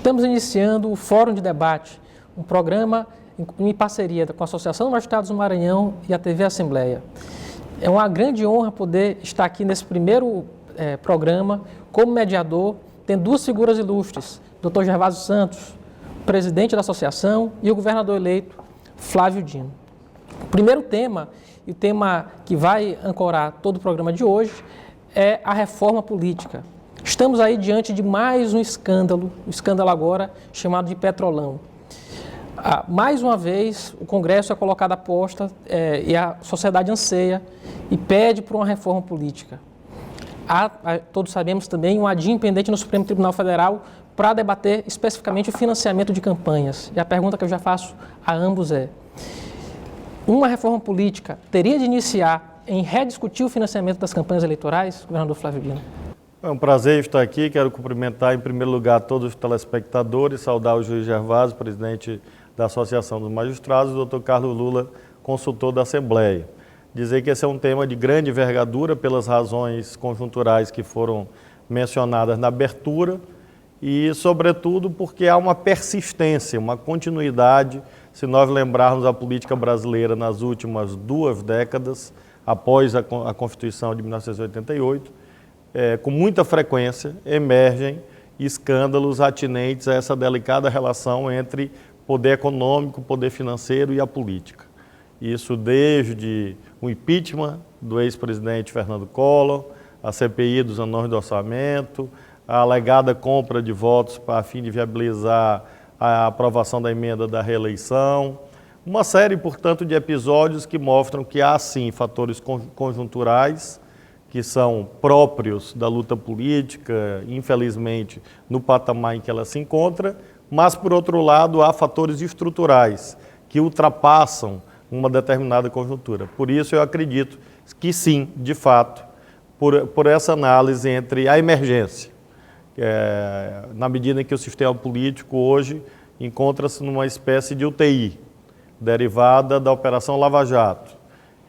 Estamos iniciando o Fórum de Debate, um programa em parceria com a Associação dos Magistrados do Maranhão e a TV Assembleia. É uma grande honra poder estar aqui nesse primeiro programa como mediador, tendo duas figuras ilustres, o Dr. Gervásio Santos, presidente da associação, e o governador eleito, Flávio Dino. O primeiro tema, e o tema que vai ancorar todo o programa de hoje, é a reforma política. Estamos aí diante de mais um escândalo agora chamado de Petrolão. Mais uma vez, o Congresso é colocado à posta e a sociedade anseia e pede por uma reforma política. Todos sabemos também, um adinho pendente no Supremo Tribunal Federal para debater especificamente o financiamento de campanhas. E a pergunta que eu já faço a ambos é: uma reforma política teria de iniciar em rediscutir o financiamento das campanhas eleitorais, governador Flávio Dino? É um prazer estar aqui. Quero cumprimentar, em primeiro lugar, todos os telespectadores, saudar o juiz Gervásio, presidente da Associação dos Magistrados, e o Dr. Carlos Lula, consultor da Assembleia. Dizer que esse é um tema de grande envergadura pelas razões conjunturais que foram mencionadas na abertura e, sobretudo, porque há uma persistência, uma continuidade, se nós lembrarmos a política brasileira nas últimas 2 décadas, após a Constituição de 1988, com muita frequência emergem escândalos atinentes a essa delicada relação entre poder econômico, poder financeiro e a política. Isso desde o impeachment do ex-presidente Fernando Collor, a CPI dos anões do orçamento, a alegada compra de votos para a fim de viabilizar a aprovação da emenda da reeleição. Uma série, portanto, de episódios que mostram que há, sim, fatores conjunturais que são próprios da luta política, infelizmente, no patamar em que ela se encontra, mas, por outro lado, há fatores estruturais que ultrapassam uma determinada conjuntura. Por isso, eu acredito que sim, de fato, por essa análise entre a emergência, na medida em que o sistema político hoje encontra-se numa espécie de UTI, derivada da Operação Lava Jato,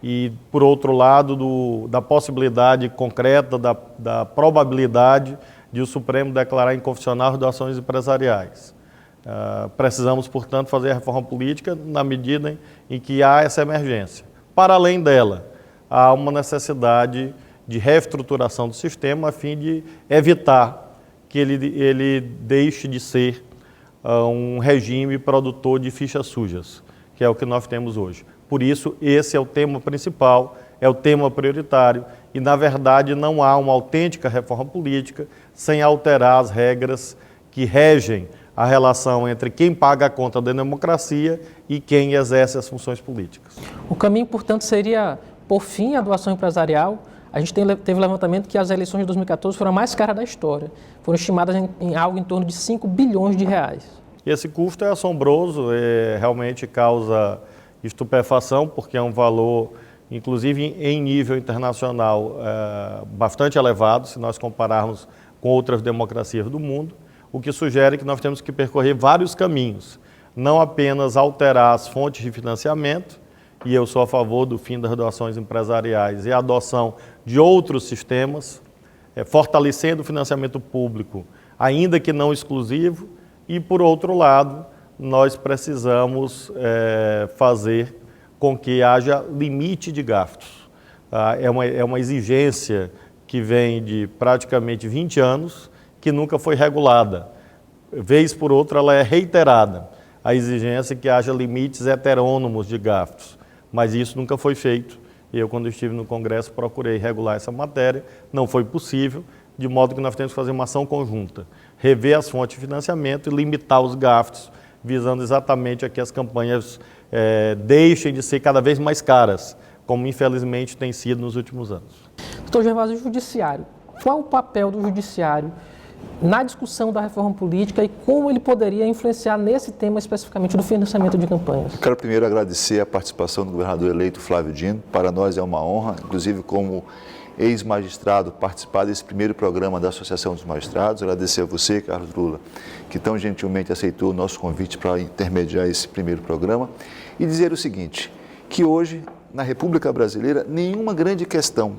e, por outro lado, da possibilidade concreta, da probabilidade de o Supremo declarar inconstitucional as doações empresariais. Precisamos, portanto, fazer a reforma política na medida em que há essa emergência. Para além dela, há uma necessidade de reestruturação do sistema a fim de evitar que ele deixe de ser um regime produtor de fichas sujas, que é o que nós temos hoje. Por isso, esse é o tema principal, é o tema prioritário e, na verdade, não há uma autêntica reforma política sem alterar as regras que regem a relação entre quem paga a conta da democracia e quem exerce as funções políticas. O caminho, portanto, seria, por fim, a doação empresarial. A gente teve levantamento que as eleições de 2014 foram a mais caras da história. Foram estimadas em algo em torno de 5 bilhões de reais. Esse custo é assombroso, realmente causa estupefação, porque é um valor, inclusive em nível internacional, bastante elevado, se nós compararmos com outras democracias do mundo, o que sugere que nós temos que percorrer vários caminhos, não apenas alterar as fontes de financiamento, e eu sou a favor do fim das doações empresariais e a adoção de outros sistemas, fortalecendo o financiamento público, ainda que não exclusivo, e, por outro lado, nós precisamos fazer com que haja limite de gastos. É uma exigência que vem de praticamente 20 anos, que nunca foi regulada. Vez por outra, ela é reiterada, a exigência que haja limites heterônomos de gastos, mas isso nunca foi feito. Eu, quando estive no Congresso, procurei regular essa matéria, não foi possível, de modo que nós temos que fazer uma ação conjunta, rever as fontes de financiamento e limitar os gastos, visando exatamente a que as campanhas deixem de ser cada vez mais caras, como infelizmente tem sido nos últimos anos. Doutor Gervásio, o Judiciário. Qual o papel do Judiciário na discussão da reforma política e como ele poderia influenciar nesse tema especificamente do financiamento de campanhas? Eu quero primeiro agradecer a participação do governador eleito Flávio Dino. Para nós é uma honra, inclusive como ex-magistrado, participar desse primeiro programa da Associação dos Magistrados. Agradecer a você, Carlos Lula, que tão gentilmente aceitou o nosso convite para intermediar esse primeiro programa. E dizer o seguinte, que hoje, na República Brasileira, nenhuma grande questão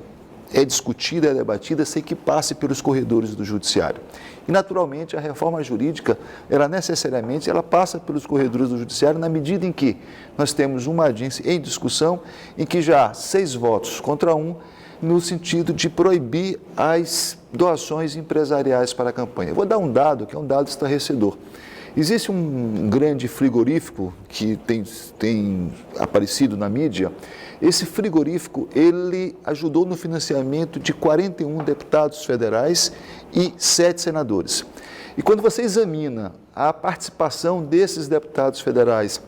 é discutida, é debatida sem que passe pelos corredores do judiciário. E, naturalmente, a reforma jurídica, ela passa pelos corredores do judiciário na medida em que nós temos uma audiência em discussão em que já há 6 votos contra 1 no sentido de proibir as doações empresariais para a campanha. Eu vou dar um dado que é um dado estarrecedor. Existe um grande frigorífico que tem aparecido na mídia. Esse frigorífico, ele ajudou no financiamento de 41 deputados federais e 7 senadores. E quando você examina a participação desses deputados federais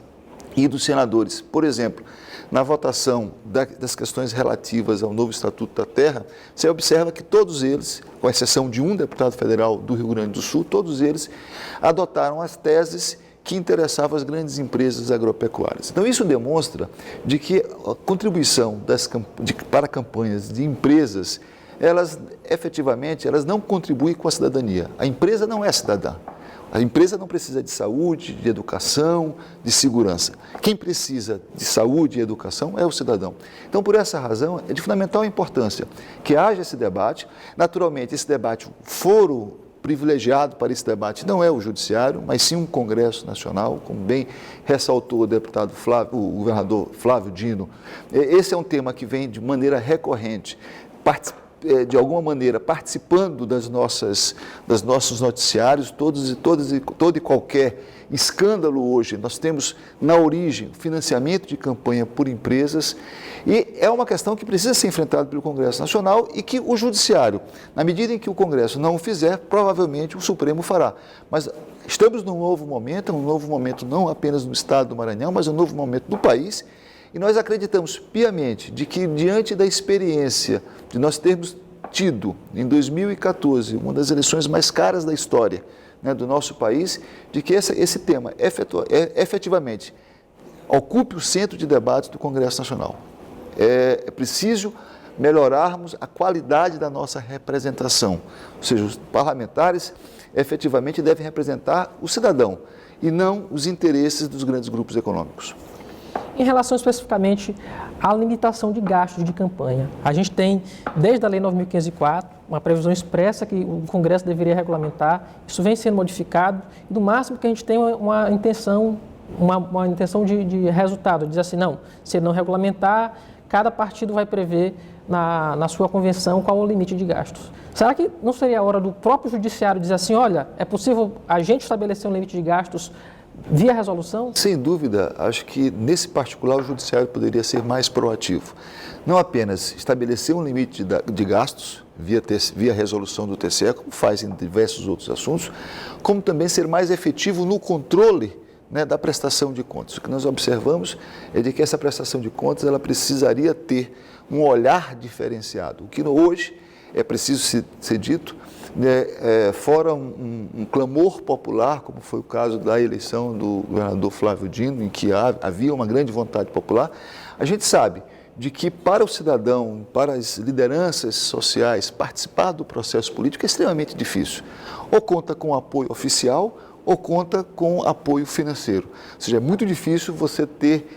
e dos senadores, por exemplo, na votação das questões relativas ao novo Estatuto da Terra, você observa que todos eles, com exceção de um deputado federal do Rio Grande do Sul, todos eles adotaram as teses que interessavam as grandes empresas agropecuárias. Então, isso demonstra de que a contribuição para campanhas de empresas, elas efetivamente não contribuem com a cidadania. A empresa não é cidadã. A empresa não precisa de saúde, de educação, de segurança. Quem precisa de saúde e educação é o cidadão. Então, por essa razão, é de fundamental importância que haja esse debate. Naturalmente, esse debate, o foro privilegiado para esse debate não é o Judiciário, mas sim um Congresso Nacional, como bem ressaltou o governador Flávio Dino. Esse é um tema que vem de maneira recorrente, de alguma maneira participando dos nossos noticiários, todo e qualquer escândalo hoje. Nós temos na origem financiamento de campanha por empresas e é uma questão que precisa ser enfrentada pelo Congresso Nacional e que o Judiciário, na medida em que o Congresso não o fizer, provavelmente o Supremo fará. Mas estamos num novo momento não apenas no Estado do Maranhão, mas um novo momento do país. E nós acreditamos piamente de que, diante da experiência de nós termos tido, em 2014, uma das eleições mais caras da história, né, do nosso país, de que esse tema efetivamente ocupe o centro de debate do Congresso Nacional. É preciso melhorarmos a qualidade da nossa representação, ou seja, os parlamentares efetivamente devem representar o cidadão e não os interesses dos grandes grupos econômicos. Em relação especificamente à limitação de gastos de campanha, a gente tem, desde a Lei 9.504, uma previsão expressa que o Congresso deveria regulamentar. Isso vem sendo modificado e, do máximo, que a gente tem uma intenção de resultado, diz assim, não, se não regulamentar, cada partido vai prever na sua convenção qual é o limite de gastos. Será que não seria a hora do próprio Judiciário dizer assim, olha, é possível a gente estabelecer um limite de gastos via resolução? Sem dúvida, acho que nesse particular o Judiciário poderia ser mais proativo. Não apenas estabelecer um limite de gastos via resolução do TCE, como faz em diversos outros assuntos, como também ser mais efetivo no controle, né, da prestação de contas. O que nós observamos é de que essa prestação de contas ela precisaria ter um olhar diferenciado. O que hoje é preciso ser dito, fora um clamor popular, como foi o caso da eleição do governador Flávio Dino, em que havia uma grande vontade popular, a gente sabe de que para o cidadão, para as lideranças sociais, participar do processo político é extremamente difícil. Ou conta com apoio oficial, ou conta com apoio financeiro. Ou seja, é muito difícil você ter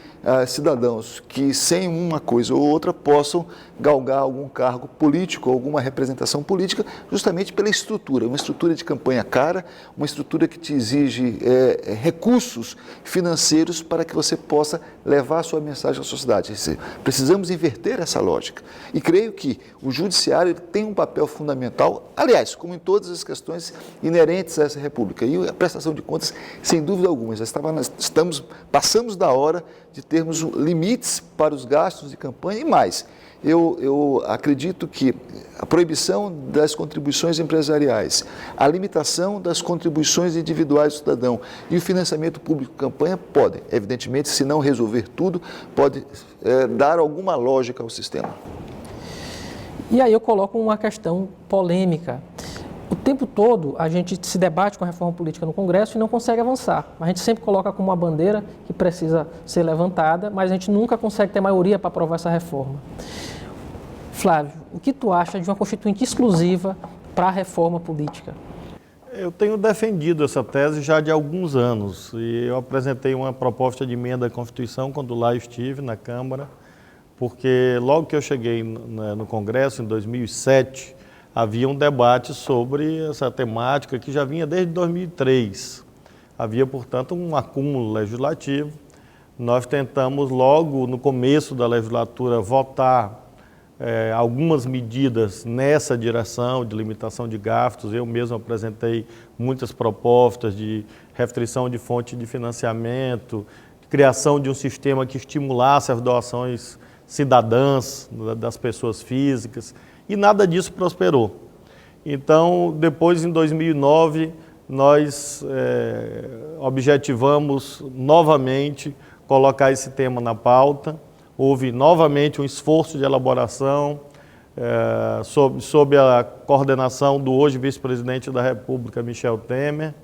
cidadãos que, sem uma coisa ou outra, possam galgar algum cargo político, alguma representação política, justamente pela estrutura. Uma estrutura de campanha cara, uma estrutura que te exige recursos financeiros para que você possa levar a sua mensagem à sociedade. Precisamos inverter essa lógica. E creio que o Judiciário tem um papel fundamental, aliás, como em todas as questões inerentes a essa República. E a prestação de contas, sem dúvida alguma, passamos da hora de termos limites para os gastos de campanha e mais. Eu acredito que a proibição das contribuições empresariais, a limitação das contribuições individuais do cidadão e o financiamento público de campanha podem, evidentemente, se não resolver tudo, pode dar alguma lógica ao sistema. E aí eu coloco uma questão polêmica. O tempo todo a gente se debate com a reforma política no Congresso e não consegue avançar. A gente sempre coloca como uma bandeira que precisa ser levantada, mas a gente nunca consegue ter maioria para aprovar essa reforma. Flávio, o que tu acha de uma constituinte exclusiva para a reforma política? Eu tenho defendido essa tese já de alguns anos e eu apresentei uma proposta de emenda à Constituição quando lá estive na Câmara porque logo que eu cheguei no Congresso, em 2007, havia um debate sobre essa temática que já vinha desde 2003. Havia, portanto, um acúmulo legislativo. Nós tentamos logo no começo da legislatura votar algumas medidas nessa direção de limitação de gastos. Eu mesmo apresentei muitas propostas de restrição de fonte de financiamento, criação de um sistema que estimulasse as doações cidadãs das pessoas físicas, e nada disso prosperou. Então, depois, em 2009, nós objetivamos novamente colocar esse tema na pauta. Houve novamente um esforço de elaboração sob a coordenação do hoje vice-presidente da República, Michel Temer.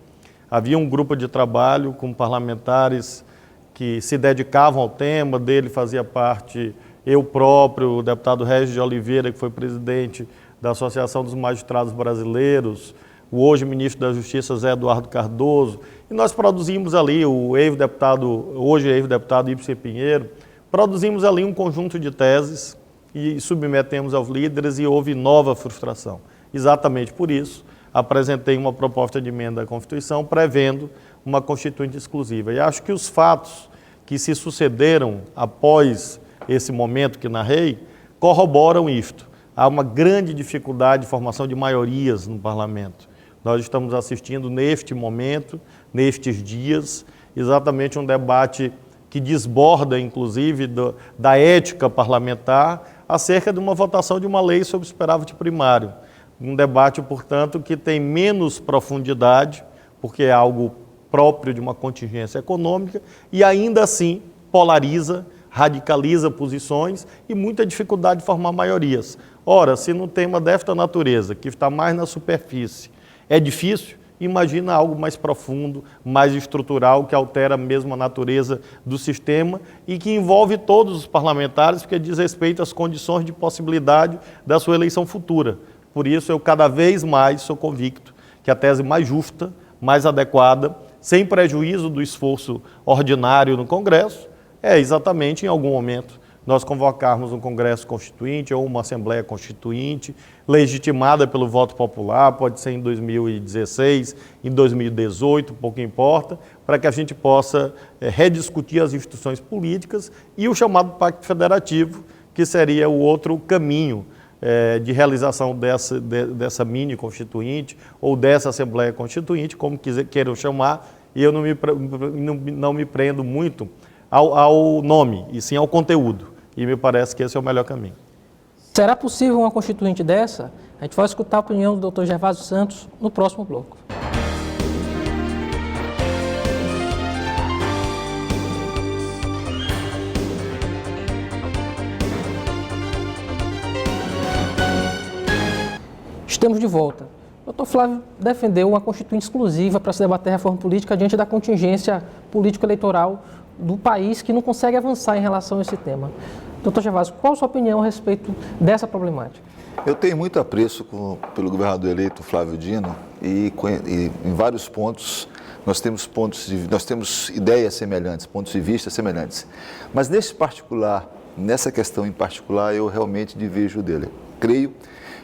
Havia um grupo de trabalho com parlamentares que se dedicavam ao tema, dele fazia parte eu próprio, o deputado Régis de Oliveira, que foi presidente da Associação dos Magistrados Brasileiros, o hoje ministro da Justiça, Zé Eduardo Cardoso, e nós produzimos ali, hoje ex-deputado Ibsen Pinheiro, produzimos ali um conjunto de teses e submetemos aos líderes e houve nova frustração. Exatamente por isso, apresentei uma proposta de emenda à Constituição prevendo uma Constituinte exclusiva. E acho que os fatos que se sucederam após esse momento que narrei corroboram isto. Há uma grande dificuldade de formação de maiorias no parlamento. Nós estamos assistindo neste momento, nestes dias, exatamente um debate que desborda, inclusive, da ética parlamentar acerca de uma votação de uma lei sobre superávit primário. Um debate, portanto, que tem menos profundidade, porque é algo próprio de uma contingência econômica, e ainda assim polariza, radicaliza posições e muita dificuldade de formar maiorias. Ora, se num tema desta natureza, que está mais na superfície, é difícil, imagina algo mais profundo, mais estrutural, que altera mesmo a natureza do sistema e que envolve todos os parlamentares, porque diz respeito às condições de possibilidade da sua eleição futura. Por isso, eu cada vez mais sou convicto que a tese mais justa, mais adequada, sem prejuízo do esforço ordinário no Congresso, é exatamente em algum momento nós convocarmos um Congresso Constituinte ou uma Assembleia Constituinte, legitimada pelo voto popular, pode ser em 2016, em 2018, pouco importa, para que a gente possa rediscutir as instituições políticas e o chamado Pacto Federativo, que seria o outro caminho de realização dessa mini constituinte ou dessa Assembleia Constituinte, como queiram chamar, e eu não me prendo muito ao nome, e sim ao conteúdo. E me parece que esse é o melhor caminho. Será possível uma constituinte dessa? A gente vai escutar a opinião do Dr. Gervásio Santos no próximo bloco. Estamos de volta. O Dr. Flávio defendeu uma constituinte exclusiva para se debater a reforma política diante da contingência político-eleitoral do país que não consegue avançar em relação a esse tema. Dr. Gervásio, qual a sua opinião a respeito dessa problemática? Eu tenho muito apreço pelo governador eleito Flávio Dino e em vários pontos nós temos ideias semelhantes, pontos de vista semelhantes. Mas nessa questão em particular, eu realmente diverjo dele. Creio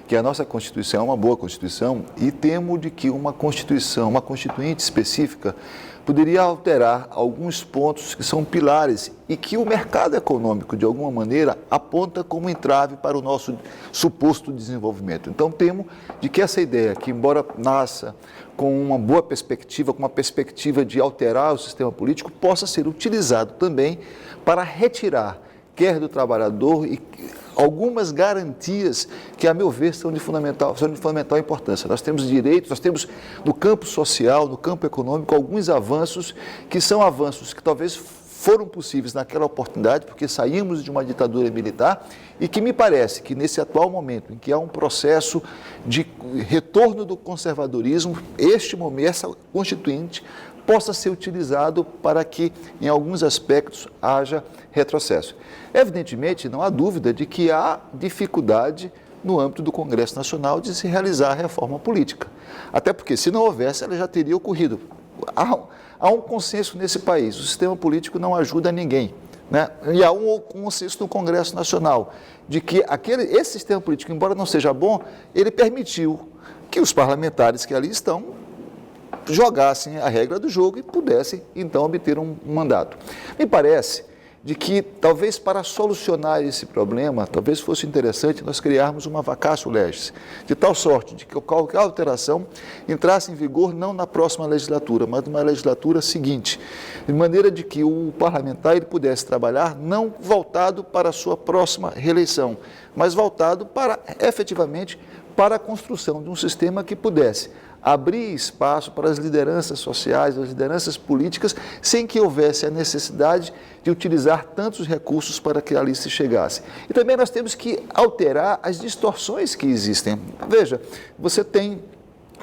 que a nossa Constituição é uma boa Constituição e temo de que uma constituinte específica, poderia alterar alguns pontos que são pilares e que o mercado econômico, de alguma maneira, aponta como entrave para o nosso suposto desenvolvimento. Então, temo de que essa ideia, que embora nasça com uma boa perspectiva, com uma perspectiva de alterar o sistema político, possa ser utilizado também para retirar, quer do trabalhador, e algumas garantias que, a meu ver, são de fundamental importância. Nós temos direitos, nós temos no campo social, no campo econômico, alguns avanços que são avanços que talvez foram possíveis naquela oportunidade, porque saímos de uma ditadura militar e que me parece que nesse atual momento, em que há um processo de retorno do conservadorismo, essa Constituinte possa ser utilizado para que, em alguns aspectos, haja retrocesso. Evidentemente, não há dúvida de que há dificuldade no âmbito do Congresso Nacional de se realizar a reforma política. Até porque, se não houvesse, ela já teria ocorrido. Há um consenso nesse país, o sistema político não ajuda ninguém. né? E há um consenso no Congresso Nacional de que esse sistema político, embora não seja bom, ele permitiu que os parlamentares que ali estão jogassem a regra do jogo e pudessem, então, obter um mandato. Me parece de que, talvez para solucionar esse problema, talvez fosse interessante nós criarmos uma vacatio legis, de tal sorte de que qualquer alteração entrasse em vigor não na próxima legislatura, mas numa legislatura seguinte, de maneira de que o parlamentar ele pudesse trabalhar não voltado para a sua próxima reeleição, mas voltado para, efetivamente, para a construção de um sistema que pudesse abrir espaço para as lideranças sociais, as lideranças políticas, sem que houvesse a necessidade de utilizar tantos recursos para que ali se chegasse. E também nós temos que alterar as distorções que existem. Veja, você tem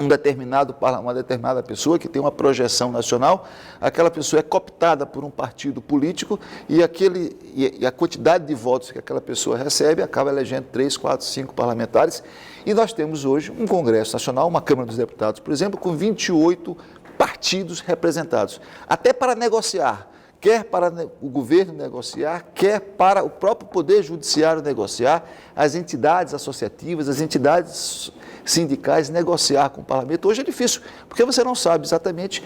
uma determinada pessoa que tem uma projeção nacional, aquela pessoa é cooptada por um partido político e a quantidade de votos que aquela pessoa recebe acaba elegendo 3, 4, 5 parlamentares. E nós temos hoje um Congresso Nacional, uma Câmara dos Deputados, por exemplo, com 28 partidos representados. Até para negociar, quer para o governo negociar, quer para o próprio Poder Judiciário negociar, as entidades associativas, as entidades sindicais negociar com o parlamento. Hoje é difícil, porque você não sabe exatamente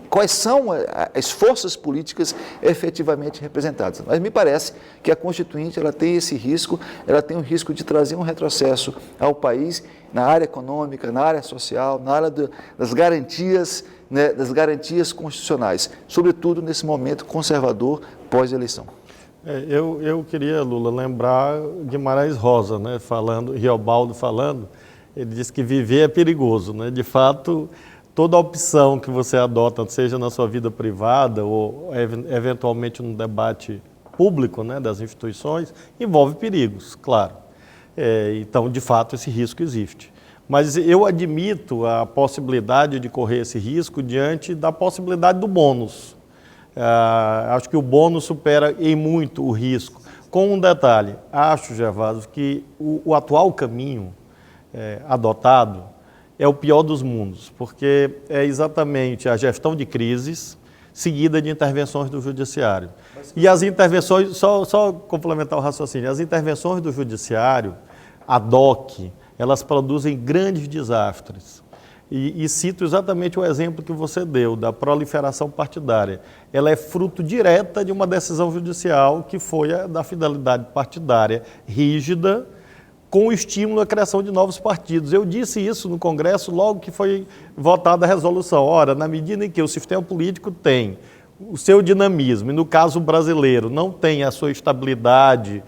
quais são as forças políticas efetivamente representadas. Mas me parece que a Constituinte ela tem esse risco, ela tem o risco de trazer um retrocesso ao país na área econômica, na área social, na área das garantias, né, das garantias constitucionais, sobretudo nesse momento conservador pós-eleição. Eu queria, Lula, lembrar Guimarães Rosa, né, Riobaldo falando, ele disse que viver é perigoso, né? De fato, toda opção que você adota, seja na sua vida privada ou eventualmente no debate público, né, das instituições, envolve perigos, claro. Então, de fato, esse risco existe. Mas eu admito a possibilidade de correr esse risco diante da possibilidade do bônus. Acho que o bônus supera em muito o risco. Com um detalhe, acho, Gervásio, que o atual caminho adotado é o pior dos mundos, porque é exatamente a gestão de crises seguida de intervenções do judiciário. E as intervenções, só complementar o raciocínio, as intervenções do judiciário, ad hoc, elas produzem grandes desastres. E cito exatamente o exemplo que você deu, da proliferação partidária. Ela é fruto direta de uma decisão judicial que foi a da fidelidade partidária rígida, com o estímulo à criação de novos partidos. Eu disse isso no Congresso logo que foi votada a resolução. Ora, na medida em que o sistema político tem o seu dinamismo, e no caso brasileiro não tem a sua estabilidade,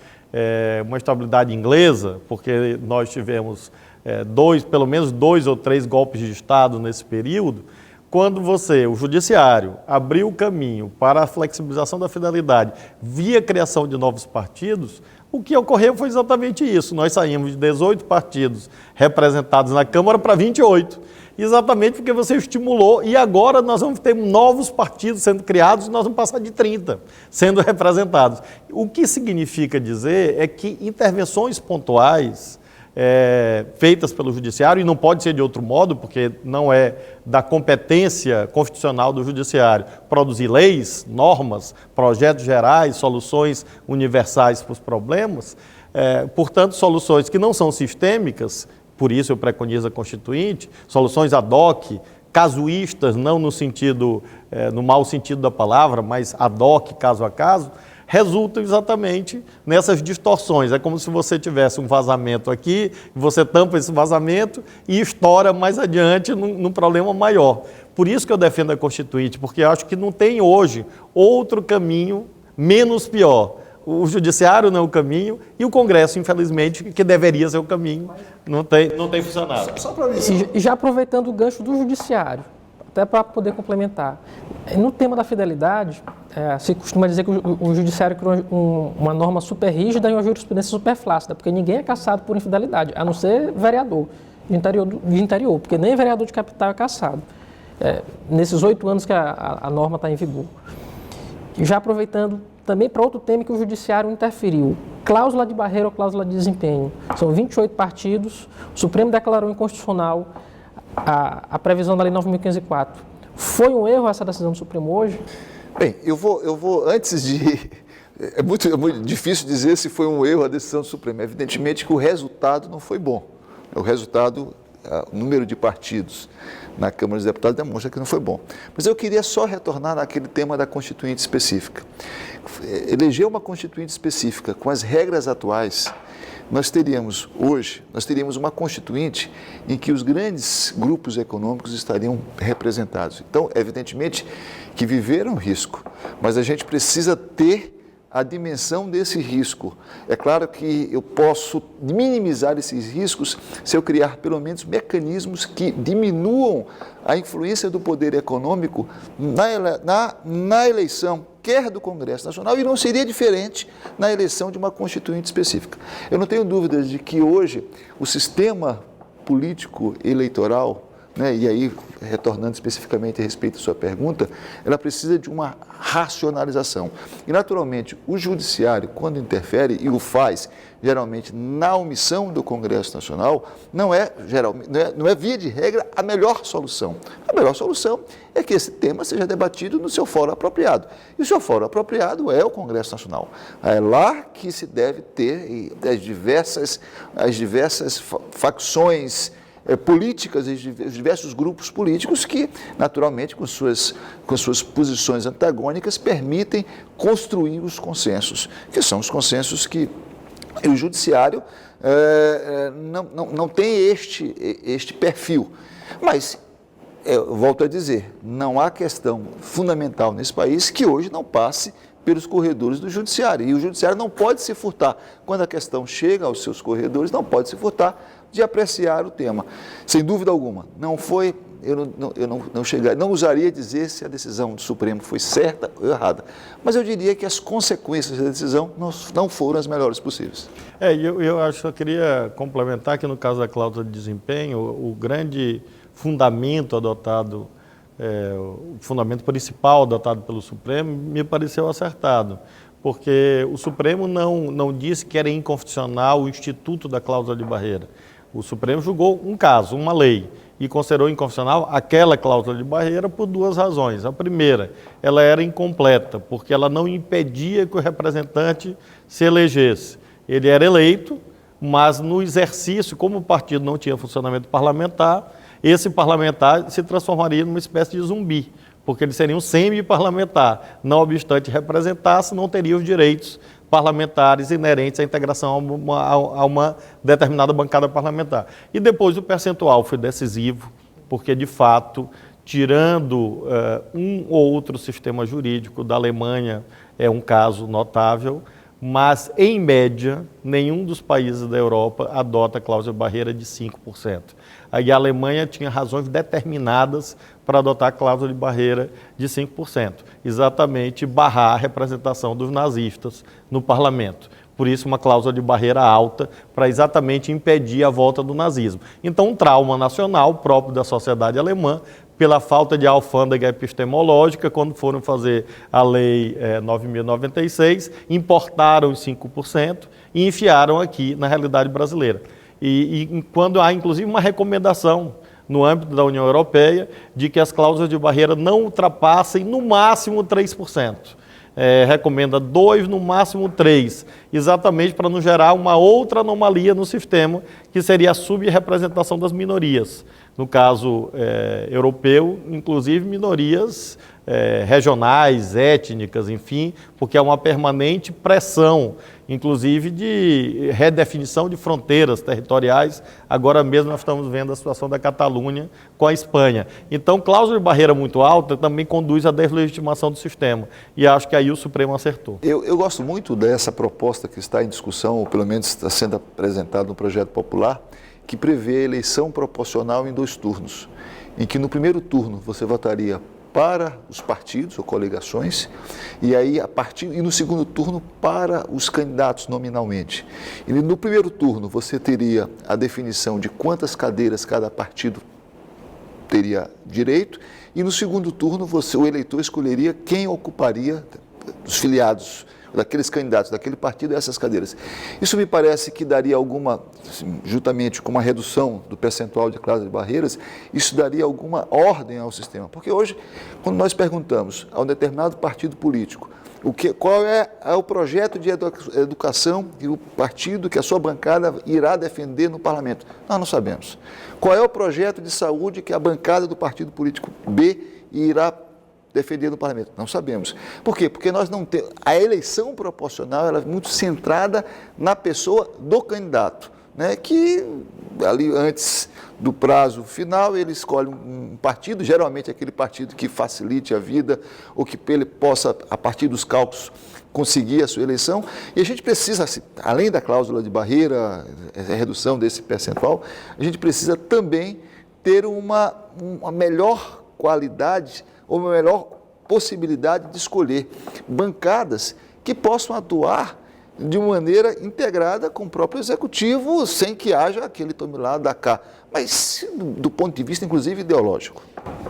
uma estabilidade inglesa, porque nós tivemos pelo menos 2 ou 3 golpes de Estado nesse período, quando o judiciário, abriu o caminho para a flexibilização da fidelidade via criação de novos partidos, o que ocorreu foi exatamente isso. Nós saímos de 18 partidos representados na Câmara para 28, exatamente porque você estimulou, e agora nós vamos ter novos partidos sendo criados, nós vamos passar de 30 sendo representados. O que significa dizer é que intervenções pontuais feitas pelo judiciário, e não pode ser de outro modo, porque não é da competência constitucional do judiciário produzir leis, normas, projetos gerais, soluções universais para os problemas, portanto, soluções que não são sistêmicas, por isso eu preconizo a Constituinte, soluções ad hoc, casuístas, não no mau sentido da palavra, mas ad hoc, caso a caso, resultam exatamente nessas distorções. É como se você tivesse um vazamento aqui, você tampa esse vazamento e estoura mais adiante num problema maior. Por isso que eu defendo a Constituinte, porque eu acho que não tem hoje outro caminho menos pior. O judiciário não é o caminho e o Congresso, infelizmente, que deveria ser o caminho, não tem funcionado. Só para mim. E já aproveitando o gancho do judiciário, até para poder complementar, no tema da fidelidade, se costuma dizer que o judiciário criou uma norma super rígida e uma jurisprudência super flácida, porque ninguém é cassado por infidelidade, a não ser vereador de interior, porque nem vereador de capital é cassado, nesses 8 anos que a norma está em vigor. E já aproveitando também para outro tema que o judiciário interferiu, cláusula de barreira ou cláusula de desempenho. São 28 partidos, o Supremo declarou inconstitucional a previsão da Lei 9.504. Foi um erro essa decisão do Supremo hoje? Bem, eu vou antes de... É muito difícil dizer se foi um erro a decisão do Supremo. Evidentemente que o resultado não foi bom. O resultado, o número de partidos na Câmara dos Deputados demonstra que não foi bom. Mas eu queria só retornar naquele tema da Constituinte específica. Eleger uma Constituinte específica com as regras atuais, nós teríamos uma Constituinte em que os grandes grupos econômicos estariam representados. Então, evidentemente que viveram risco, mas a gente precisa ter a dimensão desse risco. É claro que eu posso minimizar esses riscos se eu criar pelo menos mecanismos que diminuam a influência do poder econômico na eleição, quer do Congresso Nacional, e não seria diferente na eleição de uma Constituinte específica. Eu não tenho dúvidas de que hoje o sistema político eleitoral, e aí, retornando especificamente a respeito da sua pergunta, ela precisa de uma racionalização. E, naturalmente, o Judiciário, quando interfere, e o faz, geralmente, na omissão do Congresso Nacional, não é via de regra, a melhor solução. A melhor solução é que esse tema seja debatido no seu fórum apropriado. E o seu fórum apropriado é o Congresso Nacional. É lá que se deve ter as diversas facções políticas, os diversos grupos políticos que, naturalmente, com suas posições antagônicas, permitem construir os consensos, que são os consensos que o Judiciário não tem este perfil. Mas, eu volto a dizer, não há questão fundamental nesse país que hoje não passe pelos corredores do Judiciário. E o Judiciário não pode se furtar, quando a questão chega aos seus corredores, não pode se furtar de apreciar o tema. Sem dúvida alguma, não usaria dizer se a decisão do Supremo foi certa ou errada, mas eu diria que as consequências da decisão não foram as melhores possíveis. Eu acho que eu queria complementar que no caso da cláusula de desempenho, o grande fundamento adotado, o fundamento principal adotado pelo Supremo me pareceu acertado, porque o Supremo não disse que era inconstitucional o instituto da cláusula de barreira. O Supremo julgou um caso, uma lei, e considerou inconstitucional aquela cláusula de barreira por duas razões. A primeira, ela era incompleta, porque ela não impedia que o representante se elegesse. Ele era eleito, mas no exercício, como o partido não tinha funcionamento parlamentar, esse parlamentar se transformaria numa espécie de zumbi, porque ele seria um semi-parlamentar. Não obstante representasse, não teria os direitos parlamentares inerentes à integração a uma determinada bancada parlamentar. E depois o percentual foi decisivo, porque de fato, tirando um ou outro sistema jurídico, da Alemanha é um caso notável, mas em média, nenhum dos países da Europa adota a cláusula de barreira de 5%. Aí a Alemanha tinha razões determinadas para adotar a cláusula de barreira de 5%, exatamente barrar a representação dos nazistas no parlamento. Por isso, uma cláusula de barreira alta, para exatamente impedir a volta do nazismo. Então, um trauma nacional próprio da sociedade alemã, pela falta de alfândega epistemológica, quando foram fazer a Lei 9.096, importaram os 5% e enfiaram aqui na realidade brasileira. E quando há, inclusive, uma recomendação no âmbito da União Europeia de que as cláusulas de barreira não ultrapassem no máximo 3%. Recomenda 2%, no máximo 3%, exatamente para não gerar uma outra anomalia no sistema, que seria a subrepresentação das minorias. No caso europeu, inclusive minorias regionais, étnicas, enfim, porque há uma permanente pressão, inclusive de redefinição de fronteiras territoriais. Agora mesmo nós estamos vendo a situação da Catalunha com a Espanha. Então, cláusula de barreira muito alta também conduz à deslegitimação do sistema. E acho que aí o Supremo acertou. Eu gosto muito dessa proposta que está em discussão, ou pelo menos está sendo apresentada no projeto popular, que prevê a eleição proporcional em 2 turnos, em que no primeiro turno você votaria para os partidos ou coligações, e aí e no segundo turno para os candidatos nominalmente. E no primeiro turno você teria a definição de quantas cadeiras cada partido teria direito, e no segundo turno o eleitor escolheria quem ocuparia, os filiados daqueles candidatos, daquele partido, essas cadeiras. Isso me parece que daria alguma, juntamente com uma redução do percentual de Cláusula de Barreiras, isso daria alguma ordem ao sistema. Porque hoje, quando nós perguntamos a um determinado partido político qual é o projeto de educação que o partido, que a sua bancada irá defender no parlamento, nós não sabemos. Qual é o projeto de saúde que a bancada do partido político B irá defender no parlamento? Não sabemos. Por quê? Porque nós não temos... A eleição proporcional ela é muito centrada na pessoa do candidato, né? Que ali antes do prazo final ele escolhe um partido, geralmente aquele partido que facilite a vida ou que ele possa, a partir dos cálculos, conseguir a sua eleição. E a gente precisa, além da cláusula de barreira, a redução desse percentual, a gente precisa também ter uma melhor qualidade ou uma melhor possibilidade de escolher bancadas que possam atuar de maneira integrada com o próprio executivo, sem que haja aquele tome lá da cá, mas do ponto de vista, inclusive, ideológico.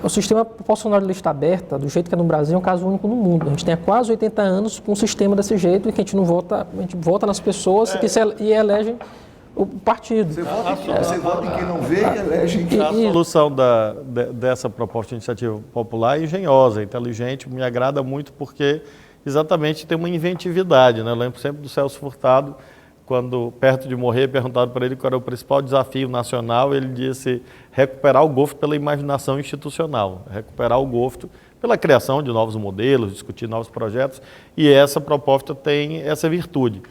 O sistema proporcional de lista aberta, do jeito que é no Brasil, é um caso único no mundo. A gente tem há quase 80 anos com um sistema desse jeito, em que a gente não vota, a gente vota nas pessoas e elegem o partido. Você vota em quem não vê e elege. A solução dessa proposta de iniciativa popular é engenhosa, inteligente, me agrada muito porque exatamente tem uma inventividade, né? Eu lembro sempre do Celso Furtado, quando perto de morrer, perguntado para ele qual era o principal desafio nacional, ele disse recuperar o gosto pela imaginação institucional, recuperar o gosto pela criação de novos modelos, discutir novos projetos, e essa proposta tem essa virtude.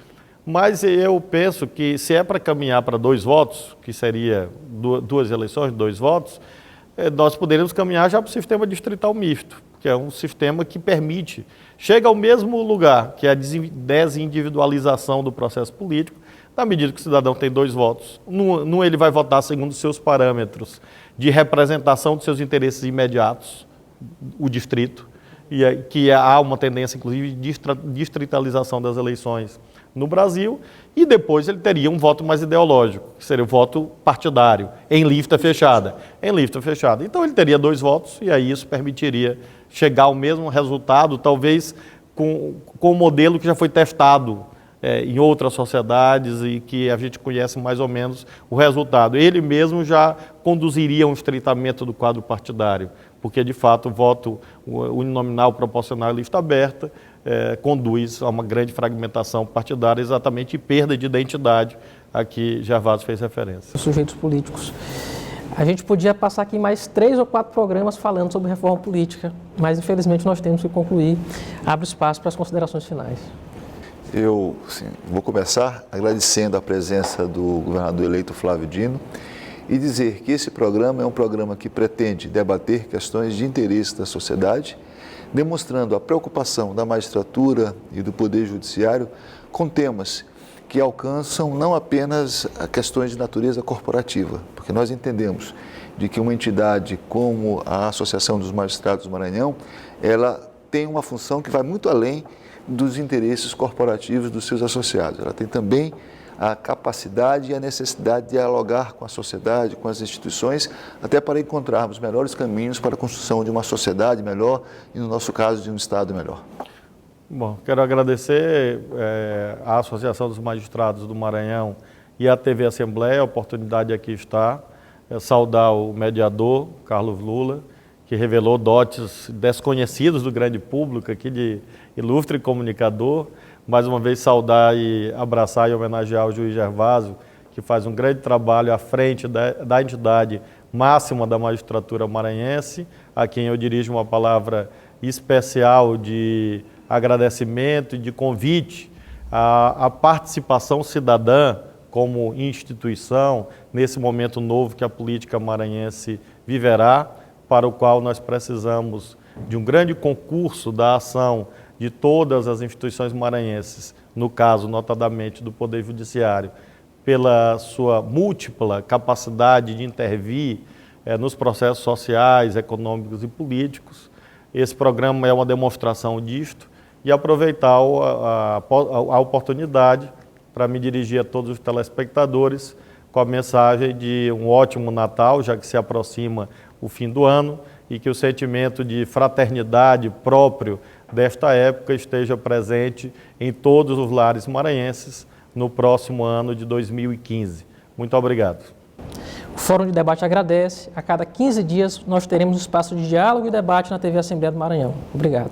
Mas eu penso que se é para caminhar para 2 votos, que seria 2 eleições, 2 votos, nós poderíamos caminhar já para o sistema distrital misto, que é um sistema que permite, chega ao mesmo lugar, que é a desindividualização do processo político, na medida que o cidadão tem 2 votos. Num ele vai votar segundo os seus parâmetros de representação dos seus interesses imediatos, o distrito, e que há uma tendência, inclusive, de distritalização das eleições no Brasil, e depois ele teria um voto mais ideológico, que seria o voto partidário, em lista fechada. Em lista fechada. Então ele teria 2 votos, e aí isso permitiria chegar ao mesmo resultado, talvez com um modelo que já foi testado em outras sociedades e que a gente conhece mais ou menos o resultado. Ele mesmo já conduziria um estreitamento do quadro partidário, porque de fato o voto uninominal proporcional e lista aberta conduz a uma grande fragmentação partidária, exatamente, e perda de identidade a que Gervásio fez referência. Os sujeitos políticos. A gente podia passar aqui mais 3 ou 4 programas falando sobre reforma política, mas infelizmente nós temos que concluir. Abre espaço para as considerações finais. Eu vou começar agradecendo a presença do governador eleito Flávio Dino e dizer que esse programa é um programa que pretende debater questões de interesse da sociedade, demonstrando a preocupação da magistratura e do Poder Judiciário com temas que alcançam não apenas questões de natureza corporativa, porque nós entendemos de que uma entidade como a Associação dos Magistrados do Maranhão, ela tem uma função que vai muito além dos interesses corporativos dos seus associados. Ela tem também a capacidade e a necessidade de dialogar com a sociedade, com as instituições, até para encontrarmos melhores caminhos para a construção de uma sociedade melhor e, no nosso caso, de um Estado melhor. Bom, quero agradecer à Associação dos Magistrados do Maranhão e à TV Assembleia a oportunidade de aqui estar, saudar o mediador, Carlos Lula, que revelou dotes desconhecidos do grande público aqui de ilustre comunicador. Mais uma vez saudar e abraçar e homenagear o juiz Gervásio, que faz um grande trabalho à frente da entidade máxima da magistratura maranhense, a quem eu dirijo uma palavra especial de agradecimento e de convite à participação cidadã como instituição nesse momento novo que a política maranhense viverá, para o qual nós precisamos de um grande concurso da ação de todas as instituições maranhenses, no caso, notadamente, do Poder Judiciário, pela sua múltipla capacidade de intervir nos processos sociais, econômicos e políticos. Esse programa é uma demonstração disto e aproveitar a oportunidade para me dirigir a todos os telespectadores com a mensagem de um ótimo Natal, já que se aproxima o fim do ano, e que o sentimento de fraternidade próprio desta época esteja presente em todos os lares maranhenses no próximo ano de 2015. Muito obrigado. O Fórum de Debate agradece. A cada 15 dias nós teremos um espaço de diálogo e debate na TV Assembleia do Maranhão. Obrigado.